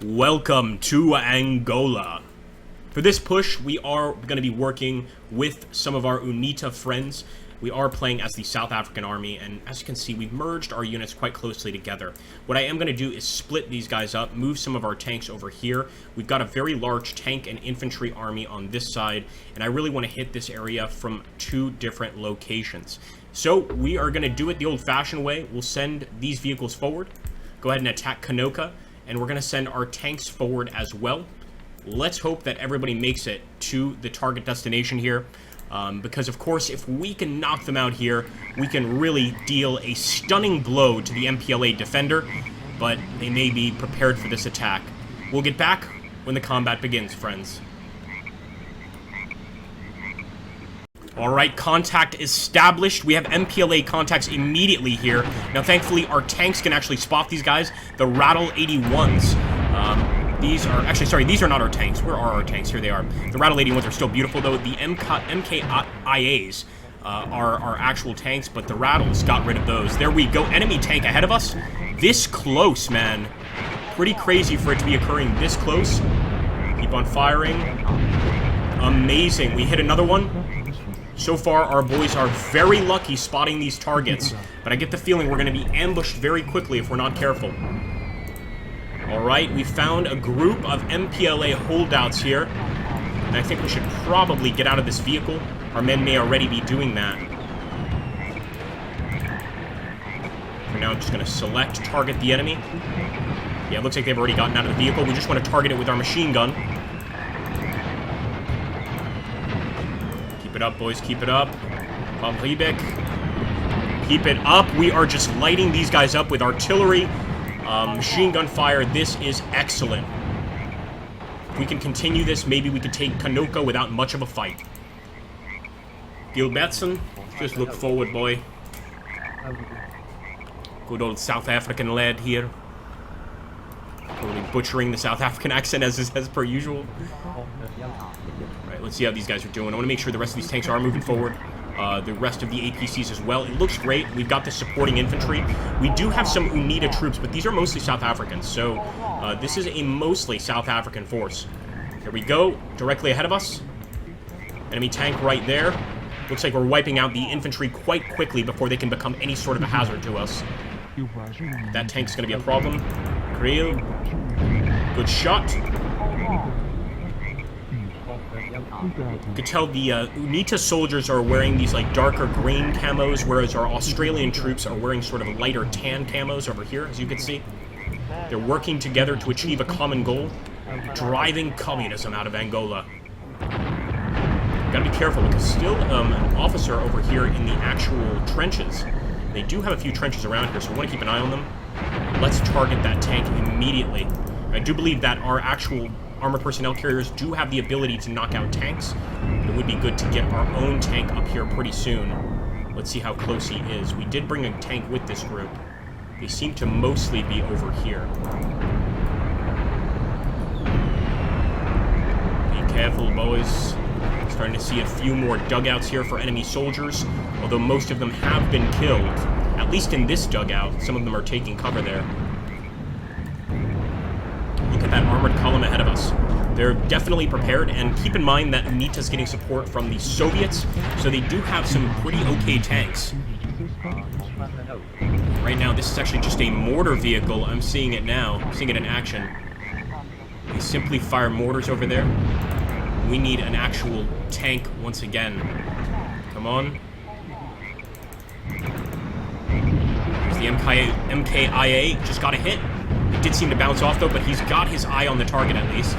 Welcome to Angola. For this push, we are going to be working with some of our UNITA friends. We are playing as the South African Army, and as you can see, we've merged our units quite closely together. What I am going to do is split these guys up, move some of our tanks over here. We've got a very large tank and infantry army on this side, and I really want to hit this area from two different locations. So we are going to do it the old-fashioned way. We'll send these vehicles forward, go ahead and attack Canoca, and we're going to send our tanks forward as well. Let's hope that everybody makes it to the target destination here. Because, of course, if we can knock them out here, we can really deal a stunning blow to the MPLA defender, but they may be prepared for this attack. We'll get back when the combat begins, friends. Alright, contact established. We have MPLA contacts immediately here. Now, thankfully, our tanks can actually spot these guys. The Rattle 81s. These are, actually, sorry, these are not our tanks. Where are our tanks? Here they are. The Rattle 81s are still beautiful, though. The MKIAs are our actual tanks, but the Rattles got rid of those. There we go. Enemy tank ahead of us. This close, man. Pretty crazy for it to be occurring this close. Keep on firing. Amazing. We hit another one. So far, our boys are very lucky spotting these targets, but I get the feeling we're going to be ambushed very quickly if we're not careful. Alright, we found a group of MPLA holdouts here, and I think we should probably get out of this vehicle. Our men may already be doing that. For now, I'm just going to select target the enemy. Yeah, it looks like they've already gotten out of the vehicle. We just want to target it with our machine gun. Keep it up, boys, keep it up. Keep it up. We are just lighting these guys up with artillery. Machine gun fire. This is excellent. If we can continue this, maybe we could take Canoca without much of a fight. Gilbertson, just look forward, boy. Good old South African lad here. Totally butchering the South African accent as per usual. Alright, let's see how these guys are doing. I want to make sure the rest of these tanks are moving forward. The rest of the APCs as well. It looks great. We've got the supporting infantry. We do have some UNITA troops, but these are mostly South Africans, so this is a mostly South African force. Here we go, directly ahead of us. Enemy tank right there. Looks like we're wiping out the infantry quite quickly before they can become any sort of a hazard to us. That tank's going to be a problem. Creel. Good shot. You could tell the UNITA soldiers are wearing these like darker green camos, whereas our Australian troops are wearing sort of lighter tan camos over here, as you can see. They're working together to achieve a common goal, driving communism out of Angola. Gotta be careful, because still an officer over here in the actual trenches. They do have a few trenches around here, so we want to keep an eye on them. Let's target that tank immediately. I do believe that our actual armored personnel carriers do have the ability to knock out tanks. It would be good to get our own tank up here pretty soon. Let's see how close he is. We did bring a tank with this group. They seem to mostly be over here. Be careful, boys. Starting to see a few more dugouts here for enemy soldiers, although most of them have been killed. At least in this dugout, some of them are taking cover there. Look at that armored column ahead of us. They're definitely prepared, and keep in mind that UNITA's getting support from the Soviets, so they do have some pretty okay tanks. Right now, this is actually just a mortar vehicle. I'm seeing it now. I'm seeing it in action. They simply fire mortars over there. We need an actual tank once again. Come on. There's the MKIA. Just got a hit. It did seem to bounce off, though, but he's got his eye on the target, at least.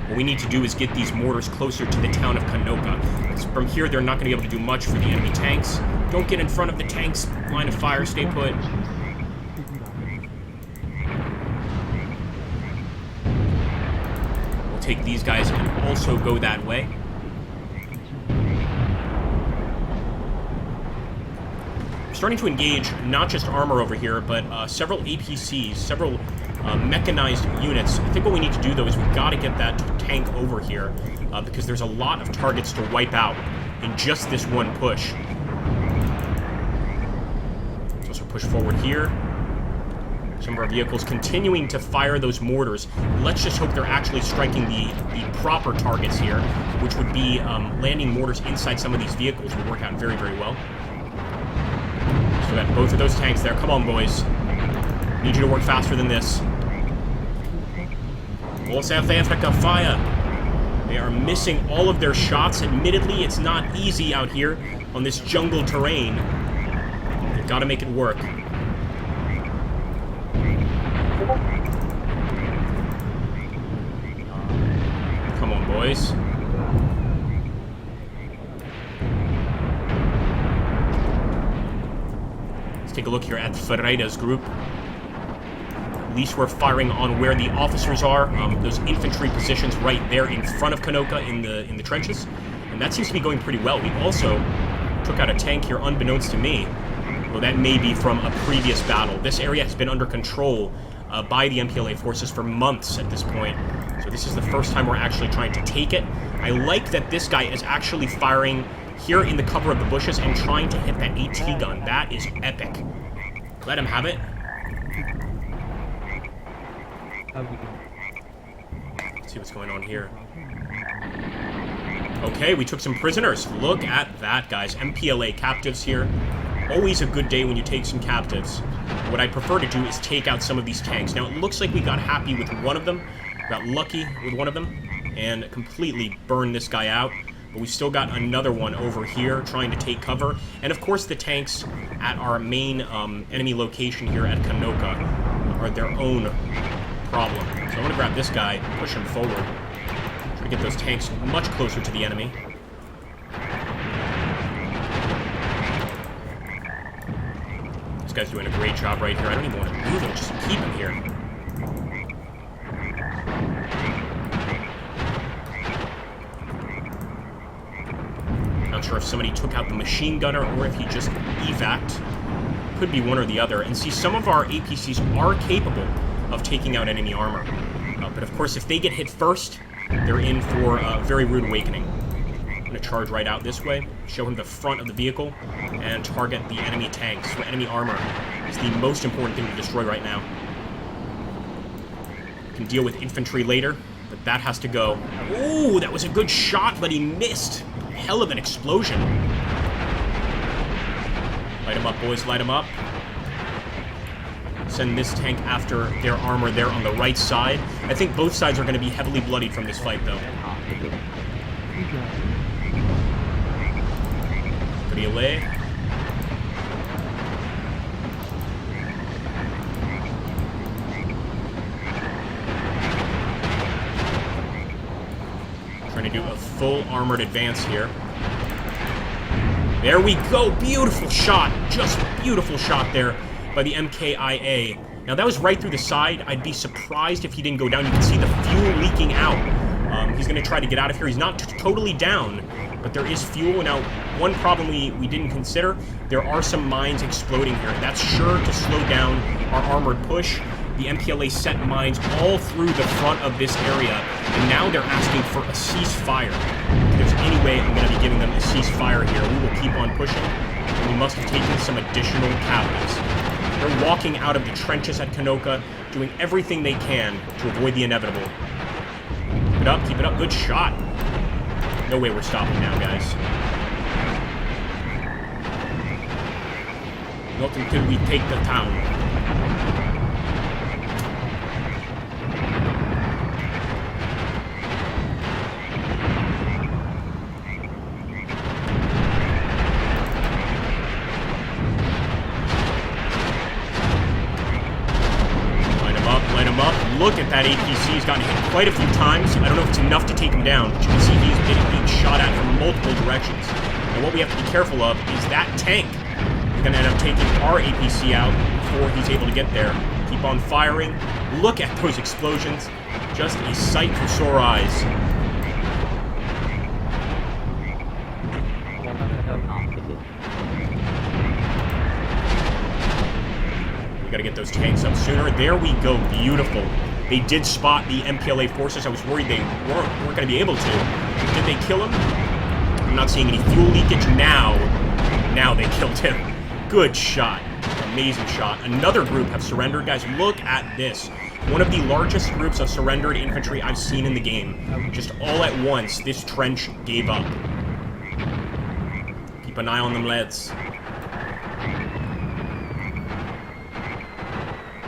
What we need to do is get these mortars closer to the town of Canoca. Because from here, they're not going to be able to do much for the enemy tanks. Don't get in front of the tanks. Line of fire. Stay put. We'll take these guys and also go that way. Starting to engage not just armor over here, but several APCs, several mechanized units. I think what we need to do, though, is we've got to get that tank over here, because there's a lot of targets to wipe out in just this one push. Let's also push forward here. Some of our vehicles continuing to fire those mortars. Let's just hope they're actually striking the proper targets here, which would be landing mortars inside some of these vehicles would work out very, very well. So we got both of those tanks there. Come on, boys. Need you to work faster than this. All South Africa, fire! They are missing all of their shots. Admittedly, it's not easy out here on this jungle terrain. They've got to make it work. Come on, boys. Let's take a look here at Ferreira's group. At least we're firing on where the officers are. Those infantry positions right there in front of Canoca in the trenches. And that seems to be going pretty well. We also took out a tank here unbeknownst to me. Well, that may be from a previous battle. This area has been under control by the MPLA forces for months at this point. So this is the first time we're actually trying to take it. I like that this guy is actually firing here in the cover of the bushes and trying to hit that AT gun. That is epic. Let him have it. Let's see what's going on here. Okay, we took some prisoners. Look at that, guys. MPLA captives here. Always a good day when you take some captives. What I prefer to do is take out some of these tanks. Now, it looks like we got happy with one of them. Got lucky with one of them. And completely burned this guy out. But we've still got another one over here trying to take cover. And, of course, the tanks at our main enemy location here at Canoca are their own problem. So I'm going to grab this guy, push him forward. Try to get those tanks much closer to the enemy. This guy's doing a great job right here. I don't even want to move him, just keep him here. Not sure if somebody took out the machine gunner or if he just evac'd. Could be one or the other. And see, some of our APCs are capable of taking out enemy armor. But of course, if they get hit first, they're in for a very rude awakening. I'm going to charge right out this way, show him the front of the vehicle, and target the enemy tanks. So enemy armor is the most important thing to destroy right now. Can deal with infantry later, but that has to go. Ooh, that was a good shot, but he missed. Hell of an explosion. Light him up, boys, light him up. Send this tank after their armor there on the right side. I think both sides are going to be heavily bloodied from this fight, though. Relay. Trying to do a full armored advance here. There we go. Beautiful shot. Just beautiful shot there by the MKIA. Now, that was right through the side. I'd be surprised if he didn't go down. You can see the fuel leaking out. He's going to try to get out of here. He's not totally down, but there is fuel. Now, one problem we didn't consider, there are some mines exploding here. That's sure to slow down our armored push. The MPLA set mines all through the front of this area, and now they're asking for a ceasefire. If there's any way I'm going to be giving them a ceasefire here, we will keep on pushing. And we must have taken some additional captives. They're walking out of the trenches at Canoca, doing everything they can to avoid the inevitable. Keep it up, keep it up. Good shot. No way we're stopping now, guys. Not until we take the town. Look at that APC. He's gotten hit quite a few times. I don't know if it's enough to take him down, but you can see he's being shot at from multiple directions. And what we have to be careful of is that tank. We're going to end up taking our APC out before he's able to get there. Keep on firing. Look at those explosions. Just a sight for sore eyes. We gotta get those tanks up sooner. There we go. Beautiful. They did spot the MPLA forces. I was worried they weren't going to be able to. Did they kill him? I'm not seeing any fuel leakage now. Now they killed him. Good shot. Amazing shot. Another group have surrendered. Guys, look at this. One of the largest groups of surrendered infantry I've seen in the game. Just all at once, this trench gave up. Keep an eye on them, lads.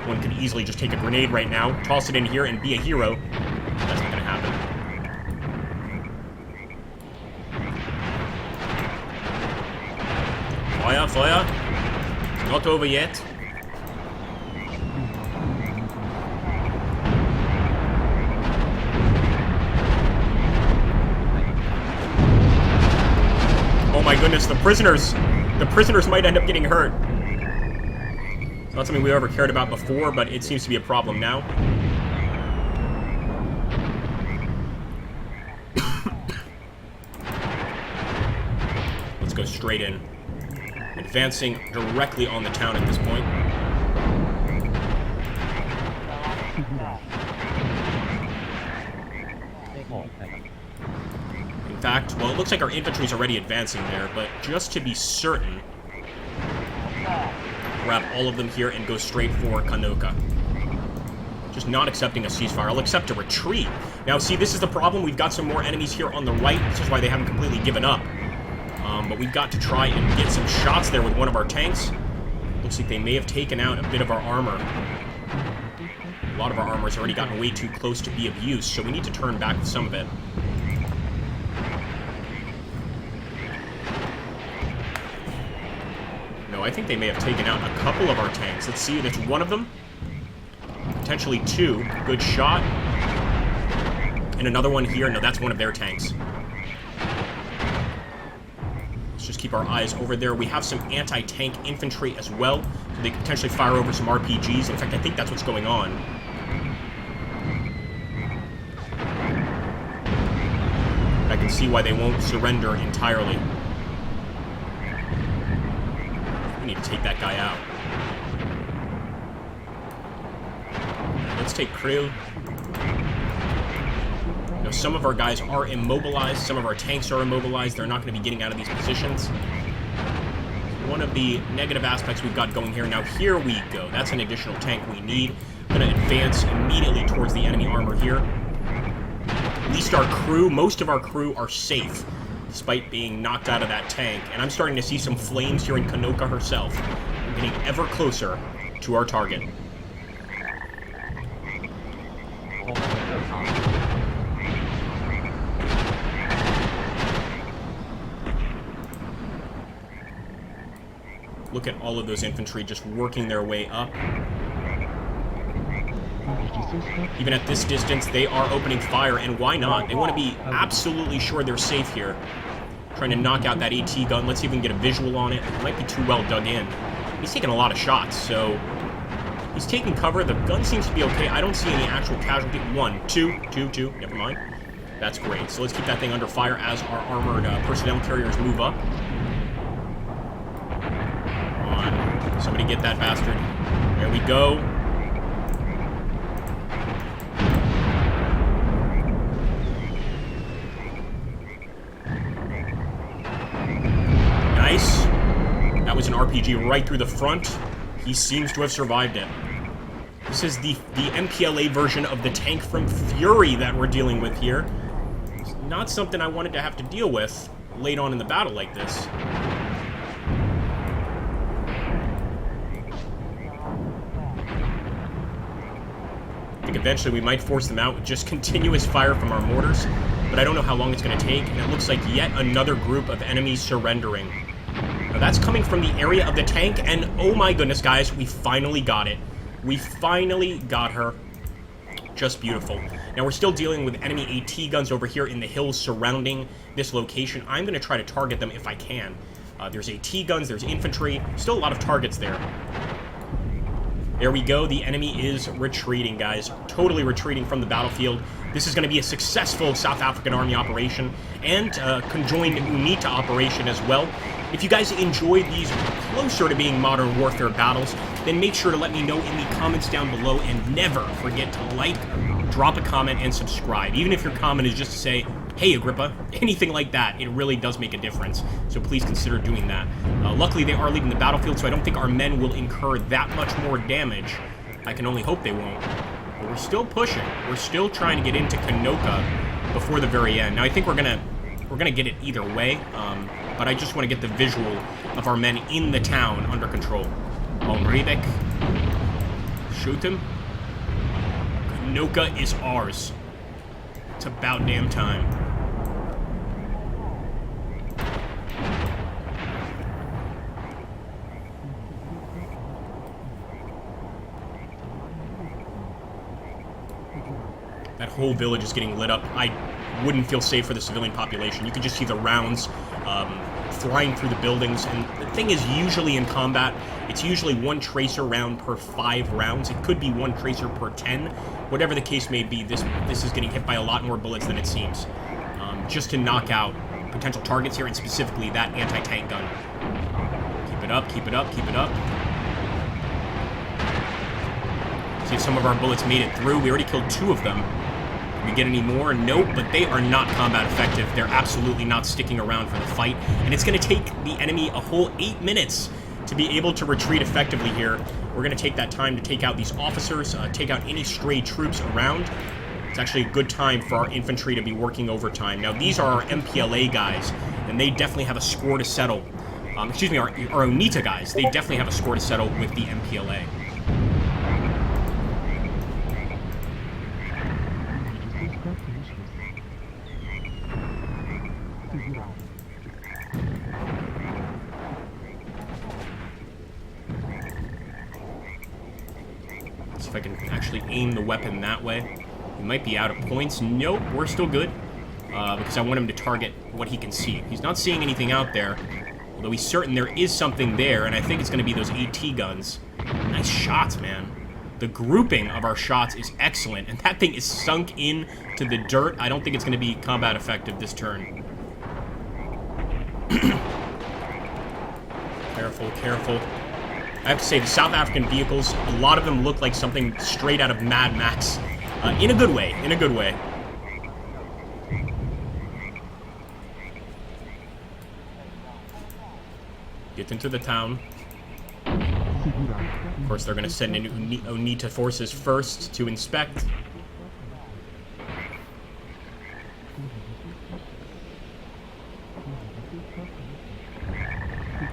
One could easily just take a grenade right now, toss it in here, and be a hero. That's not gonna happen. Fire, fire. Not over yet. Oh my goodness, the prisoners might end up getting hurt. It's not something we ever cared about before, but it seems to be a problem now. Let's go straight in. Advancing directly on the town at this point. In fact, well, it looks like our infantry's already advancing there, but just to be certain, grab all of them here and go straight for Canoca. Just not accepting a ceasefire. I'll accept a retreat. Now, see, this is the problem. We've got some more enemies here on the right. This is why they haven't completely given up. But we've got to try and get some shots there with one of our tanks. Looks like they may have taken out a bit of our armor. A lot of our armor has already gotten way too close to be of use, so we need to turn back with some of it. No, I think they may have taken out a couple of our tanks. Let's see, that's one of them. Potentially two. Good shot. And another one here. No, that's one of their tanks. Let's just keep our eyes over there. We have some anti-tank infantry as well, so they could potentially fire over some RPGs. In fact, I think that's what's going on. I can see why they won't surrender entirely. We need to take that guy out. Let's take Krill. Now, some of our guys are immobilized. Some of our tanks are immobilized. They're not going to be getting out of these positions. One of the negative aspects we've got going here. Now, here we go. That's an additional tank we need. I'm going to advance immediately towards the enemy armor here. At least our crew, most of our crew are safe, despite being knocked out of that tank. And I'm starting to see some flames here in Canoca herself. We're getting ever closer to our target. Look at all of those infantry just working their way up. Even at this distance, they are opening fire, and why not? They want to be absolutely sure they're safe here. Trying to knock out that AT gun. Let's see if we can get a visual on it. It might be too well dug in. He's taking a lot of shots, so he's taking cover. The gun seems to be okay. I don't see any actual casualty. One, two. Never mind. That's great. So let's keep that thing under fire as our armored personnel carriers move up. Come on. Somebody get that bastard. There we go. Nice. That was an RPG right through the front. He seems to have survived it. This is the MPLA version of the tank from Fury that we're dealing with here. It's not something I wanted to have to deal with late on in the battle like this. I think eventually we might force them out with just continuous fire from our mortars, but I don't know how long it's going to take, and it looks like yet another group of enemies surrendering. Now that's coming from the area of the tank, and oh my goodness, guys, we finally got it. We finally got her. Just beautiful. Now we're still dealing with enemy AT guns over here in the hills surrounding this location. I'm going to try to target them if I can. There's AT guns, there's infantry, still a lot of targets there. There we go. The enemy is retreating, guys. Totally retreating from the battlefield. This is going to be a successful South African Army operation and conjoined UNITA operation as well. If you guys enjoyed these closer to being Modern Warfare battles, then make sure to let me know in the comments down below, and never forget to like, drop a comment, and subscribe. Even if your comment is just to say, hey, Agrippa, anything like that, it really does make a difference. So please consider doing that. Luckily, they are leaving the battlefield, so I don't think our men will incur that much more damage. I can only hope they won't. But we're still pushing. We're still trying to get into Canoca before the very end. Now, I think we're gonna get it either way, but I just want to get the visual of our men in the town under control. Ribek. Shoot him. Canoca is ours. It's about damn time. That whole village is getting lit up. I wouldn't feel safe for the civilian population. You can just see the rounds flying through the buildings. And the thing is, usually in combat, it's usually one tracer round per 5 rounds. It could be one tracer per 10. Whatever the case may be, this is getting hit by a lot more bullets than it seems. Just to knock out potential targets here, and specifically that anti-tank gun. Keep it up, keep it up, keep it up. See if some of our bullets made it through. We already killed 2 of them. Did we get any more? Nope, but they are not combat effective. They're absolutely not sticking around for the fight, and it's going to take the enemy a whole 8 minutes to be able to retreat effectively here. We're going to take that time to take out these officers, take out any stray troops around. It's actually a good time for our infantry to be working overtime. Now, these are our MPLA guys, and they definitely have a score to settle. Excuse me, our Onita guys. They definitely have a score to settle with the MPLA. See if I can actually aim the weapon that way. He might be out of points. Nope, we're still good. Because I want him to target what he can see. He's not seeing anything out there, although he's certain there is something there, and I think it's going to be those AT guns. Nice shots, man. The grouping of our shots is excellent, and that thing is sunk in to the dirt. I don't think it's going to be combat effective this turn. Careful, careful. I have to say, the South African vehicles, a lot of them look like something straight out of Mad Max. In a good way, in a good way. Get into the town. Of course, they're going to send in Onita forces first to inspect.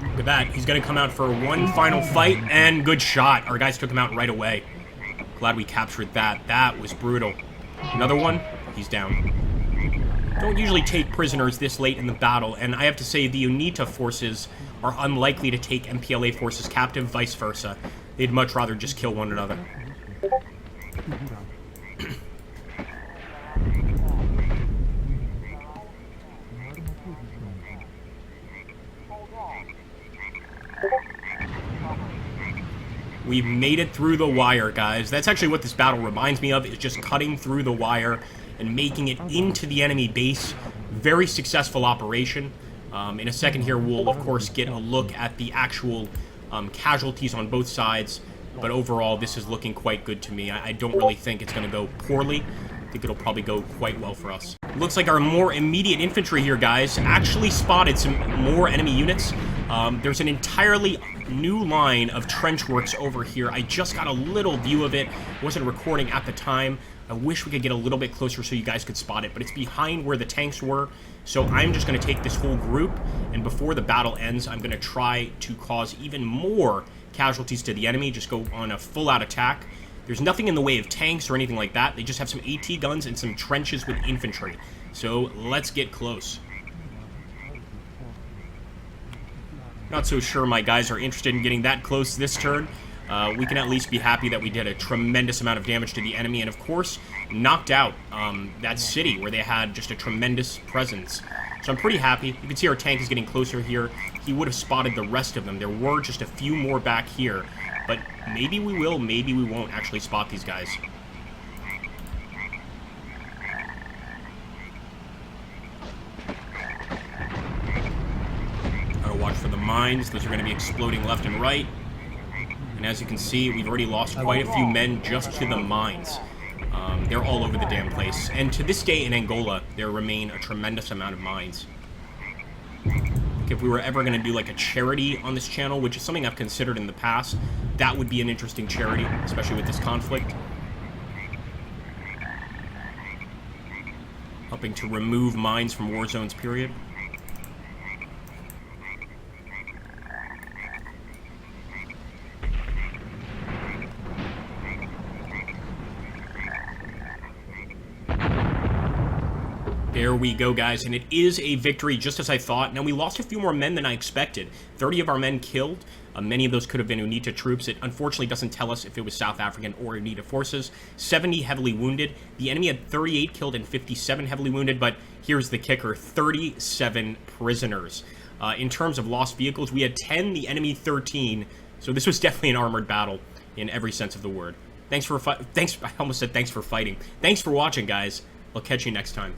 Look at that. He's going to come out for one final fight, and good shot. Our guys took him out right away. Glad we captured that. That was brutal. Another one. He's down. Don't usually take prisoners this late in the battle, and I have to say the UNITA forces are unlikely to take MPLA forces captive, vice versa. They'd much rather just kill one another. We've made it through the wire, guys. That's actually what this battle reminds me of, is just cutting through the wire and making it into the enemy base. Very successful operation. In a second here, we'll, of course, get a look at the actual casualties on both sides. But overall, this is looking quite good to me. I don't really think it's going to go poorly. I think it'll probably go quite well for us. Looks like our more immediate infantry here, guys, actually spotted some more enemy units. There's an entirely new line of trench works over here. I just got a little view of it. Wasn't recording at the time. I wish we could get a little bit closer so you guys could spot it, but it's behind where the tanks were. So I'm just going to take this whole group, and before the battle ends, I'm going to try to cause even more casualties to the enemy, just go on a full-out attack. There's nothing in the way of tanks or anything like that. They just have some AT guns and some trenches with infantry. So let's get close. Not so sure my guys are interested in getting that close this turn. We can at least be happy that we did a tremendous amount of damage to the enemy, and of course, knocked out that city where they had just a tremendous presence. So I'm pretty happy. You can see our tank is getting closer here. He would have spotted the rest of them. There were just a few more back here, but maybe we will, maybe we won't actually spot these guys. Gotta watch for the mines. Those are going to be exploding left and right. And as you can see, we've already lost quite a few men just to the mines. There all over the damn place. And to this day in Angola, there remain a tremendous amount of mines. If we were ever going to do like a charity on this channel, which is something I've considered in the past, that would be an interesting charity, especially with this conflict. Helping to remove mines from war zones, period. There we go, guys, and it is a victory, just as I thought. Now, we lost a few more men than I expected. 30 of our men killed. Many of those could have been UNITA troops. It unfortunately doesn't tell us if it was South African or UNITA forces. 70 heavily wounded. The enemy had 38 killed and 57 heavily wounded, but here's the kicker, 37 prisoners. In terms of lost vehicles, we had 10, the enemy 13, so this was definitely an armored battle in every sense of the word. I almost said thanks for fighting. Thanks for watching, guys. I'll catch you next time.